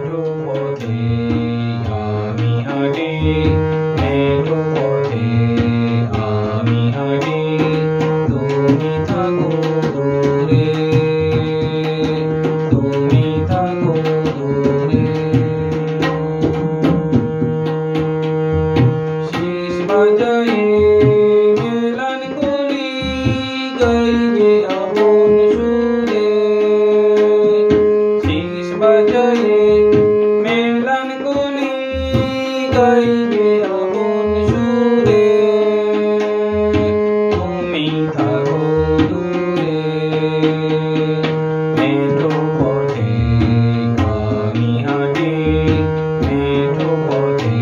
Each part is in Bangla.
মেঠো পথে আমি হাঁটি, মেঠো পথে আমি হাঁটি, তুমি থাকো দূরে, তুমি থাকো দূরে। শীষ বাজায়ে মেলানকলি গাই যে আপন সুরে, শীষ বাজায়ে মেলানকলি গাই যে আপন সুরে, তুমি থাকো দূরে। মেঠো পথে আমি হাঁটি, মেঠো পথে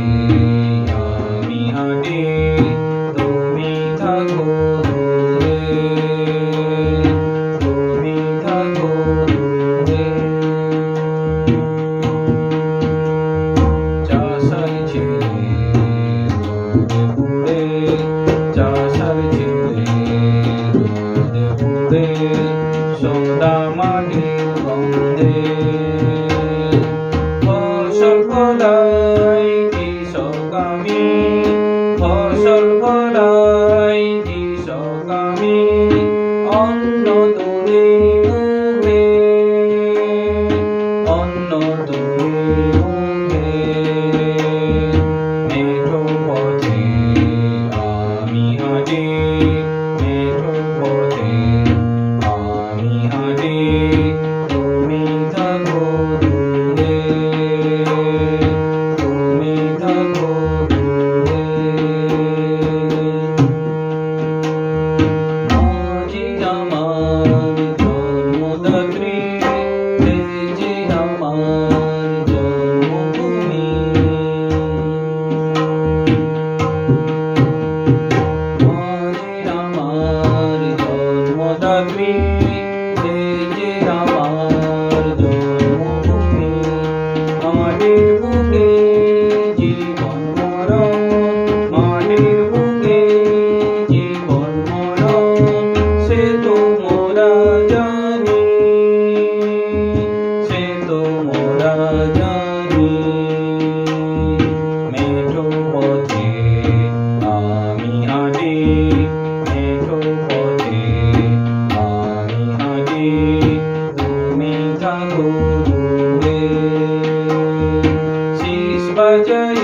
আমি হাঁটি, তুমি থাকো দূরে, তুমি থাকো দূরে। চাষার ছেলে রোদে পুড়ে, চাষার ছেলে রোদে পুড়ে, সোদা মাটির গন্ধে ফসল ফলাই কৃষক আমি, ফসল ফলাই কৃষক আমি, অন্ন তুলি মুখে, অন্ন তুলি মুখে। মেঠো পথে আমি হাঁটি, মেঠো পথে আমি হাঁটি, তুমি থাকো দূরে, তুমি থাকো দূরে। মাঝি আমার জন্মদাত্রী, তেজি আমার জন্মভূমি, মাঝি আমার জন্মদাত্রী, তেজি আমার জন্মভূমি। মাটির বুকে জীবন মরণ, মাটির বুকে জীবন মরণ, সে তো মোরা জানি, সে তো মোরা জানি। মেঠো পথে আমি হাঁটি, মেঠো পথে আমি হাঁটি, তুমি থাকো দূরে। শীষ বাজায়ে